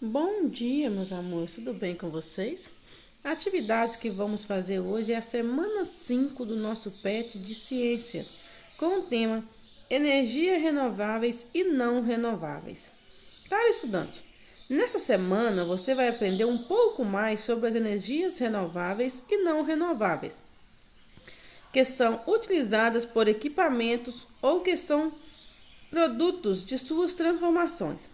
Bom dia, meus amores, tudo bem com vocês? A atividade que vamos fazer hoje é a semana 5 do nosso PET de Ciências, com o tema Energias Renováveis e Não Renováveis. Caro estudante, nessa semana você vai aprender um pouco mais sobre as energias renováveis e não renováveis, que são utilizadas por equipamentos ou que são produtos de suas transformações.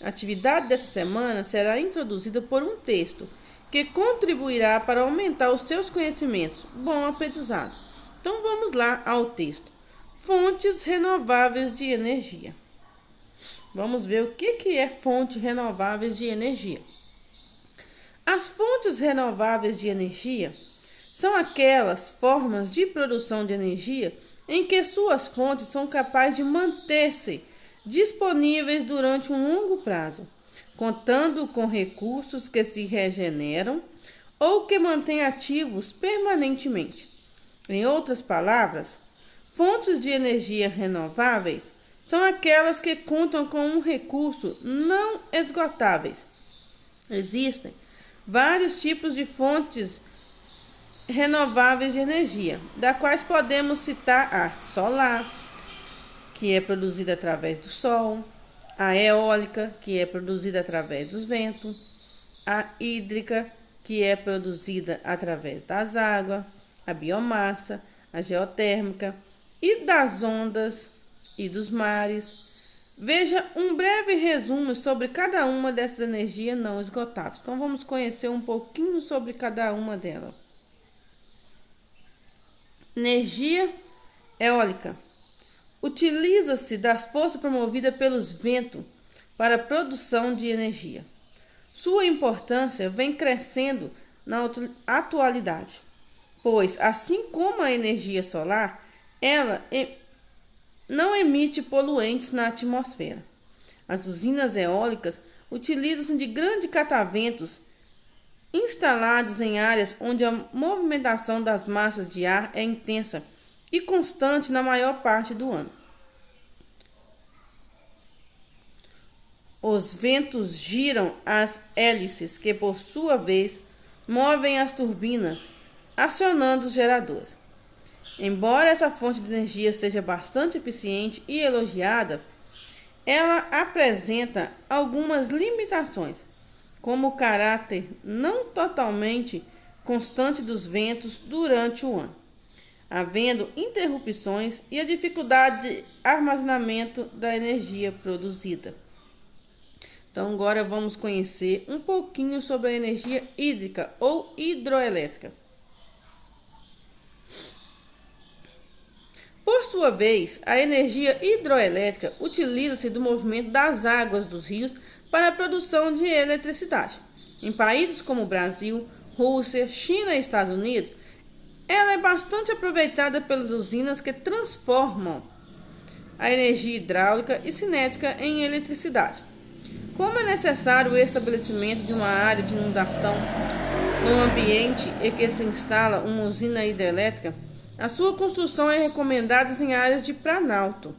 A atividade dessa semana será introduzida por um texto que contribuirá para aumentar os seus conhecimentos. Bom aprendizado. Então vamos lá ao texto. Fontes renováveis de energia. Vamos ver o que é fontes renováveis de energia. As fontes renováveis de energia são aquelas formas de produção de energia em que suas fontes são capazes de manter-se disponíveis durante um longo prazo, contando com recursos que se regeneram ou que mantêm ativos permanentemente. Em outras palavras, fontes de energia renováveis são aquelas que contam com um recurso não esgotáveis. Existem vários tipos de fontes renováveis de energia, da quais podemos citar a solar, que é produzida através do sol, a eólica, que é produzida através dos ventos, a hídrica, que é produzida através das águas, a biomassa, a geotérmica e das ondas e dos mares. Veja um breve resumo sobre cada uma dessas energias não esgotáveis. Então vamos conhecer um pouquinho sobre cada uma delas. Energia eólica. Utiliza-se das forças promovidas pelos ventos para a produção de energia. Sua importância vem crescendo na atualidade, pois, assim como a energia solar, ela não emite poluentes na atmosfera. As usinas eólicas utilizam-se de grandes cataventos instalados em áreas onde a movimentação das massas de ar é intensa e constante na maior parte do ano. Os ventos giram as hélices que, por sua vez, movem as turbinas, acionando os geradores. Embora essa fonte de energia seja bastante eficiente e elogiada, ela apresenta algumas limitações, como o caráter não totalmente constante dos ventos durante o ano, havendo interrupções e a dificuldade de armazenamento da energia produzida. Então, agora vamos conhecer um pouquinho sobre a energia hídrica ou hidroelétrica. Por sua vez, a energia hidroelétrica utiliza-se do movimento das águas dos rios para a produção de eletricidade. Em países como Brasil, Rússia, China e Estados Unidos, ela é bastante aproveitada pelas usinas que transformam a energia hidráulica e cinética em eletricidade. Como é necessário o estabelecimento de uma área de inundação no ambiente em que se instala uma usina hidrelétrica, a sua construção é recomendada em áreas de planalto,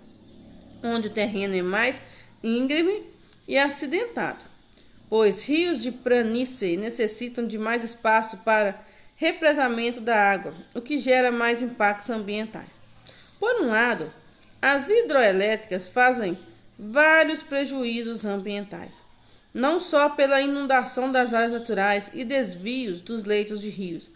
onde o terreno é mais íngreme e acidentado, pois rios de planície necessitam de mais espaço para represamento da água, o que gera mais impactos ambientais. Por um lado, as hidroelétricas fazem vários prejuízos ambientais, não só pela inundação das áreas naturais e desvios dos leitos de rios,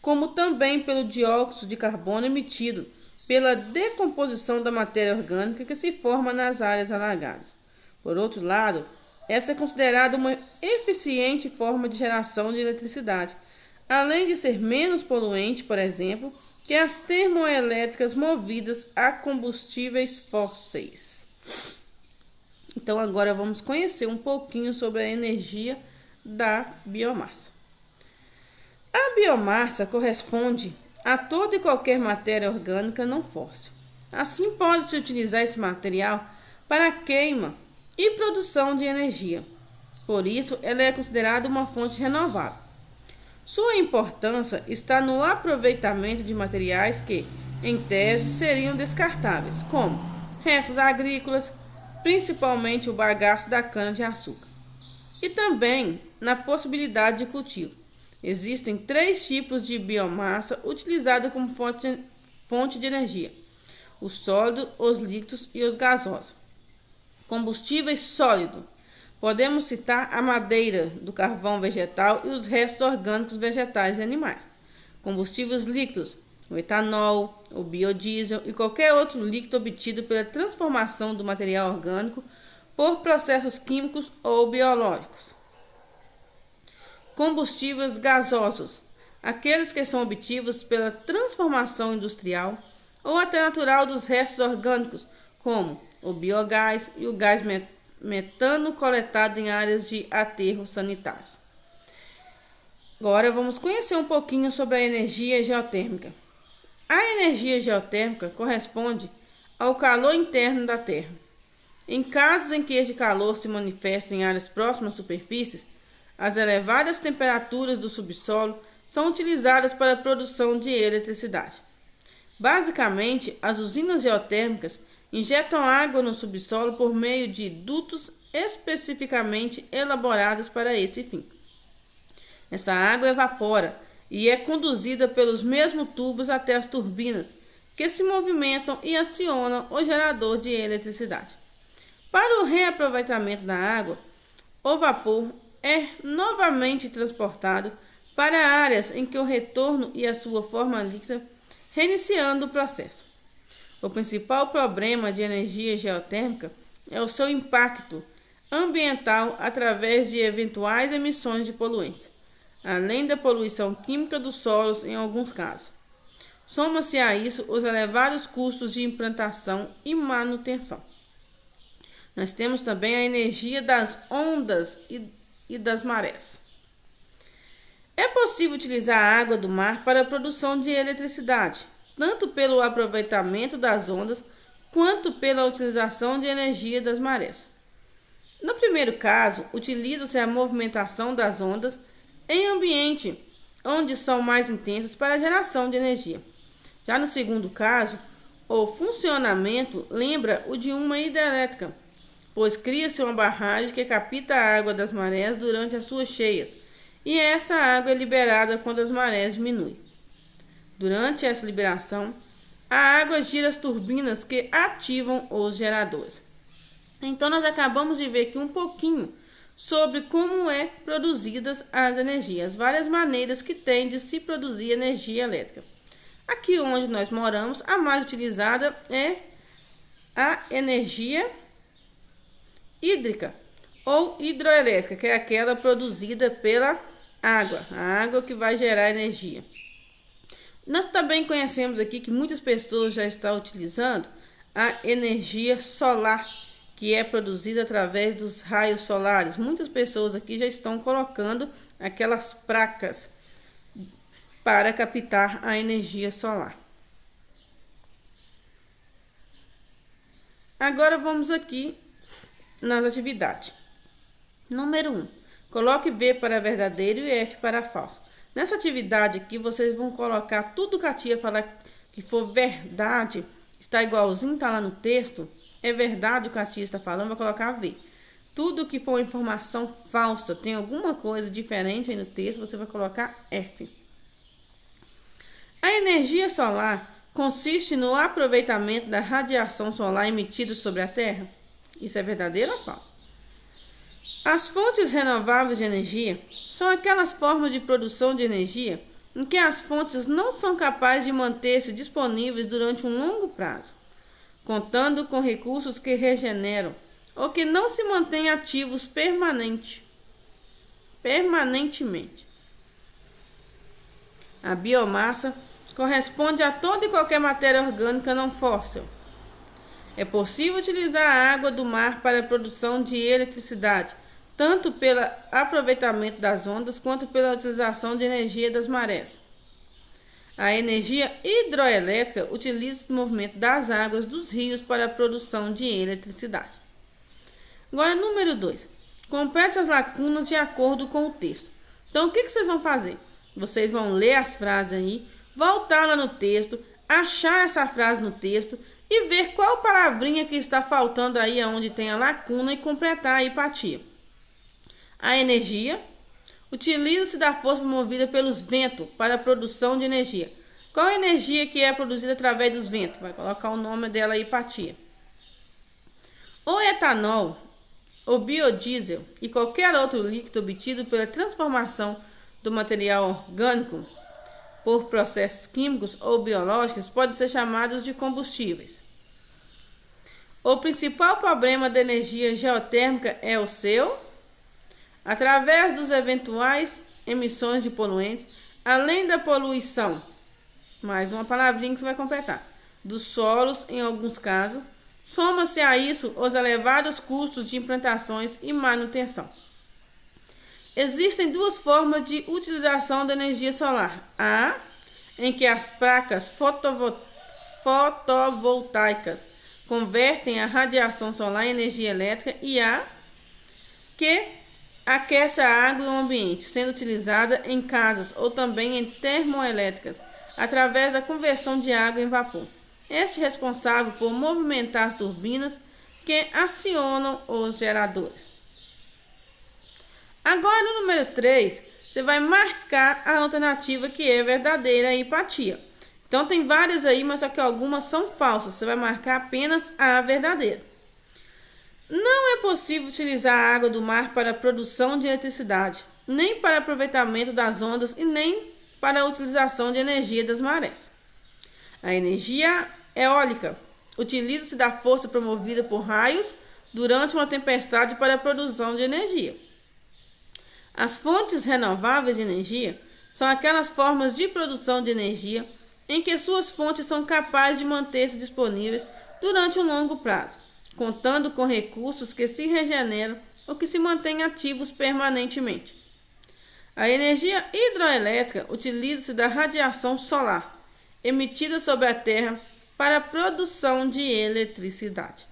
como também pelo dióxido de carbono emitido pela decomposição da matéria orgânica que se forma nas áreas alagadas. Por outro lado, essa é considerada uma eficiente forma de geração de eletricidade, além de ser menos poluente, por exemplo, que as termoelétricas movidas a combustíveis fósseis. Então, agora vamos conhecer um pouquinho sobre a energia da biomassa. A biomassa corresponde a toda e qualquer matéria orgânica não fóssil. Assim, pode-se utilizar esse material para a queima e produção de energia. Por isso, ela é considerada uma fonte renovável. Sua importância está no aproveitamento de materiais que, em tese, seriam descartáveis, como restos agrícolas, principalmente o bagaço da cana-de-açúcar. e também na possibilidade de cultivo. Existem 3 tipos de biomassa utilizados como fonte de energia: os sólidos, os líquidos e os gasosos. Combustíveis sólidos. Podemos citar a madeira do carvão vegetal e os restos orgânicos vegetais e animais. Combustíveis líquidos. O etanol, o biodiesel e qualquer outro líquido obtido pela transformação do material orgânico por processos químicos ou biológicos. Combustíveis gasosos. Aqueles que são obtidos pela transformação industrial ou até natural dos restos orgânicos, como o biogás e o gás metano coletado em áreas de aterros sanitários. Agora vamos conhecer um pouquinho sobre a energia geotérmica. A energia geotérmica corresponde ao calor interno da Terra. Em casos em que este calor se manifesta em áreas próximas às superfícies, as elevadas temperaturas do subsolo são utilizadas para a produção de eletricidade. Basicamente, as usinas geotérmicas injetam água no subsolo por meio de dutos especificamente elaborados para esse fim. Essa água evapora e é conduzida pelos mesmos tubos até as turbinas, que se movimentam e acionam o gerador de eletricidade. Para o reaproveitamento da água, o vapor é novamente transportado para áreas em que o retorno e a sua forma líquida, reiniciando o processo. O principal problema de energia geotérmica é o seu impacto ambiental através de eventuais emissões de poluentes, além da poluição química dos solos em alguns casos. Soma-se a isso os elevados custos de implantação e manutenção. Nós temos também a energia das ondas e das marés. É possível utilizar a água do mar para a produção de eletricidade, tanto pelo aproveitamento das ondas, quanto pela utilização de energia das marés. No primeiro caso, utiliza-se a movimentação das ondas em ambiente onde são mais intensas para a geração de energia. Já no segundo caso, o funcionamento lembra o de uma hidrelétrica, pois cria-se uma barragem que capta a água das marés durante as suas cheias, e essa água é liberada quando as marés diminuem. Durante essa liberação, a água gira as turbinas que ativam os geradores. Então, nós acabamos de ver aqui um pouquinho sobre como é produzidas as energias, várias maneiras que tem de se produzir energia elétrica. Aqui onde nós moramos, a mais utilizada é a energia hídrica ou hidroelétrica, que é aquela produzida pela água, a água que vai gerar energia. Nós também conhecemos aqui que muitas pessoas já estão utilizando a energia solar, que é produzida através dos raios solares. Muitas pessoas aqui já estão colocando aquelas placas para captar a energia solar. Agora vamos aqui nas atividades. Número 1. Coloque V para verdadeiro e F para falso. Nessa atividade aqui, vocês vão colocar tudo que a tia falar que for verdade, está igualzinho, está lá no texto, é verdade o que a tia está falando, vai colocar V. Tudo que for informação falsa, tem alguma coisa diferente aí no texto, você vai colocar F. A energia solar consiste no aproveitamento da radiação solar emitida sobre a Terra. Isso é verdadeiro ou falso? As fontes renováveis de energia são aquelas formas de produção de energia em que as fontes não são capazes de manter-se disponíveis durante um longo prazo, contando com recursos que regeneram ou que não se mantêm ativos permanentemente. A biomassa corresponde a toda e qualquer matéria orgânica não fóssil. É possível utilizar a água do mar para a produção de eletricidade, tanto pelo aproveitamento das ondas quanto pela utilização de energia das marés. A energia hidroelétrica utiliza o movimento das águas dos rios para a produção de eletricidade. Agora, número 2. Complete as lacunas de acordo com o texto. Então, o que vocês vão fazer? Vocês vão ler as frases aí, voltar lá no texto, achar essa frase no texto e ver qual palavrinha que está faltando aí onde tem a lacuna e completar aí para a tia. A energia. Utiliza-se da força movida pelos ventos para a produção de energia. Qual a energia que é produzida através dos ventos? Vai colocar o nome dela aí para tia. O etanol, o biodiesel e qualquer outro líquido obtido pela transformação do material orgânico por processos químicos ou biológicos pode ser chamados de combustíveis. O principal problema da energia geotérmica é o seu, através dos eventuais emissões de poluentes, além da poluição, mais uma palavrinha que você vai completar, dos solos em alguns casos, soma-se a isso os elevados custos de implantações e manutenção. Existem duas formas de utilização da energia solar. A, em que as placas fotovoltaicas convertem a radiação solar em energia elétrica, e a, que aquece a água e o ambiente, sendo utilizada em casas ou também em termoelétricas, através da conversão de água em vapor. Este é responsável por movimentar as turbinas que acionam os geradores. Agora, no número 3, você vai marcar a alternativa que é verdadeira e empatia. Então, tem várias aí, mas só que algumas são falsas. Você vai marcar apenas a verdadeira. Não é possível utilizar a água do mar para a produção de eletricidade, nem para aproveitamento das ondas e nem para a utilização de energia das marés. A energia eólica utiliza-se da força promovida por raios durante uma tempestade para a produção de energia. As fontes renováveis de energia são aquelas formas de produção de energia em que suas fontes são capazes de manter-se disponíveis durante um longo prazo, contando com recursos que se regeneram ou que se mantêm ativos permanentemente. A energia hidroelétrica utiliza-se da radiação solar, emitida sobre a Terra para a produção de eletricidade.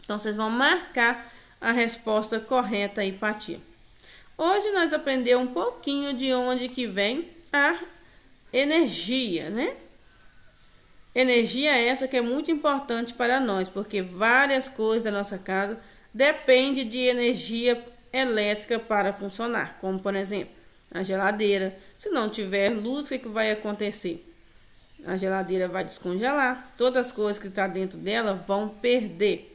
Então, vocês vão marcar a resposta correta aí, Patia. Hoje nós aprendemos um pouquinho de onde que vem a energia, né? Energia essa que é muito importante para nós, porque várias coisas da nossa casa dependem de energia elétrica para funcionar, como por exemplo, a geladeira. Se não tiver luz, o que vai acontecer? A geladeira vai descongelar, todas as coisas que estão dentro dela vão perder.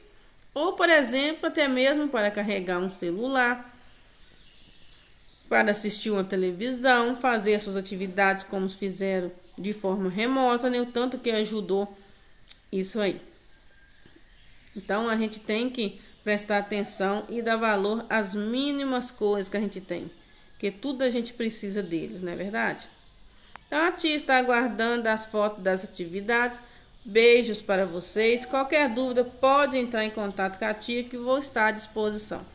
Ou, por exemplo, até mesmo para carregar um celular, para assistir uma televisão, fazer suas atividades como fizeram de forma remota, né? O tanto que ajudou isso aí. Então, a gente tem que prestar atenção e dar valor às mínimas coisas que a gente tem, porque tudo a gente precisa deles, não é verdade? Então, a tia está aguardando as fotos das atividades. Beijos para vocês. Qualquer dúvida, pode entrar em contato com a tia que vou estar à disposição.